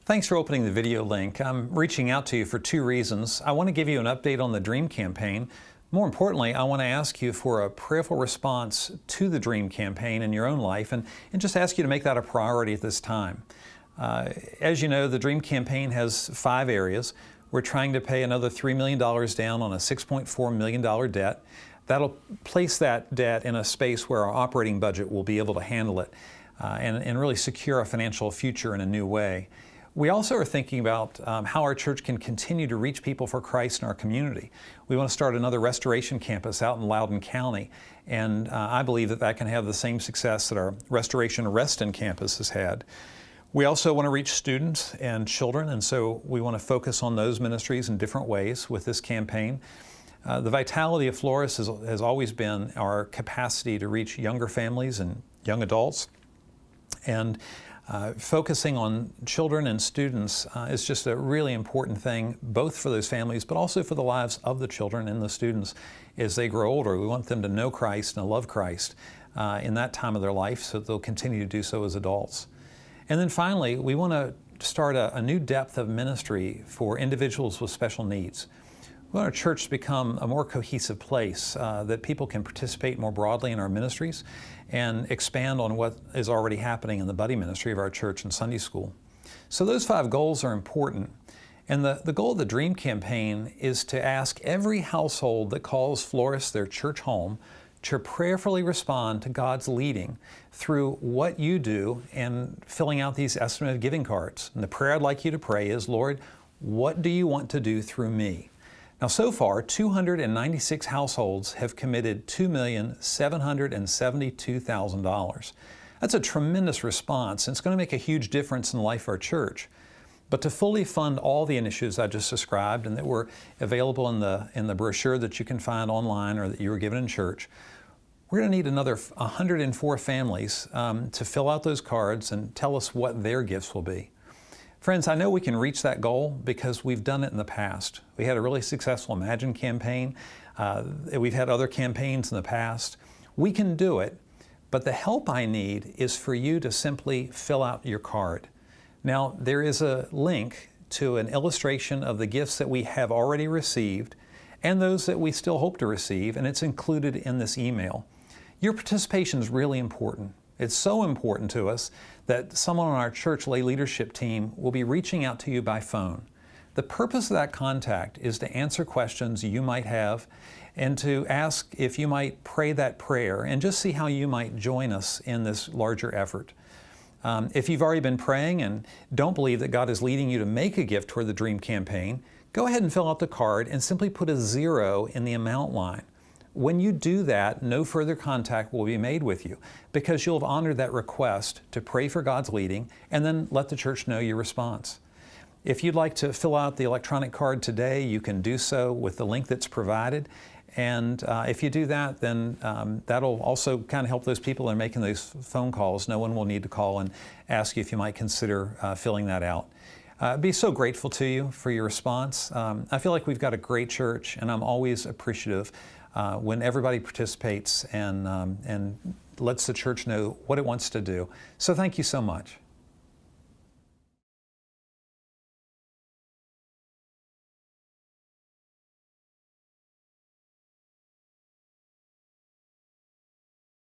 Thanks for opening the video link. I'm reaching out to you for two reasons. I want to give you an update on the DREAM campaign. More importantly, I want to ask you for a prayerful response to the DREAM campaign in your own life and just ask you to make that a priority at this time. As you know, the DREAM campaign has 5 areas. We're trying to pay another $3 million down on a $6.4 million debt. That'll place that debt in a space where our operating budget will be able to handle it and really secure a financial future in a new way. We also are thinking about how our church can continue to reach people for Christ in our community. We want to start another restoration campus out in Loudoun County, and I believe that can have the same success that our Restoration Reston campus has had. We also want to reach students and children, and so we want to focus on those ministries in different ways with this campaign. The vitality of Floris has always been our capacity to reach younger families and young adults, and focusing on children and students is just a really important thing, both for those families, but also for the lives of the children and the students as they grow older. We want them to know Christ and love Christ in that time of their life, so that they'll continue to do so as adults. And then finally, we want to start a new depth of ministry for individuals with special needs. We want our church to become a more cohesive place that people can participate more broadly in our ministries and expand on what is already happening in the buddy ministry of our church and Sunday school. So those 5 goals are important. And the goal of the DREAM campaign is to ask every household that calls Floris their church home to prayerfully respond to God's leading through what you do in filling out these estimated giving cards. And the prayer I'd like you to pray is, Lord, what do you want to do through me? Now, so far, 296 households have committed $2,772,000. That's a tremendous response, and it's going to make a huge difference in the life of our church. But to fully fund all the initiatives I just described and that were available in the brochure that you can find online or that you were given in church, we're going to need another 104 families to fill out those cards and tell us what their gifts will be. Friends, I know we can reach that goal because we've done it in the past. We had a really successful Imagine campaign. We've had other campaigns in the past. We can do it, but the help I need is for you to simply fill out your card. Now, there is a link to an illustration of the gifts that we have already received and those that we still hope to receive, and it's included in this email. Your participation is really important. It's so important to us that someone on our church lay leadership team will be reaching out to you by phone. The purpose of that contact is to answer questions you might have and to ask if you might pray that prayer and just see how you might join us in this larger effort. If you've already been praying and don't believe that God is leading you to make a gift toward the DREAM campaign, go ahead and fill out the card and simply put a 0 in the amount line. When you do that, no further contact will be made with you because you'll have honored that request to pray for God's leading and then let the church know your response. If you'd like to fill out the electronic card today, you can do so with the link that's provided. And if you do that, then that'll also kind of help those people that are making those phone calls. No one will need to call and ask you if you might consider filling that out. I'd be so grateful to you for your response. I feel like we've got a great church, and I'm always appreciative when everybody participates and lets the church know what it wants to do. So thank you so much.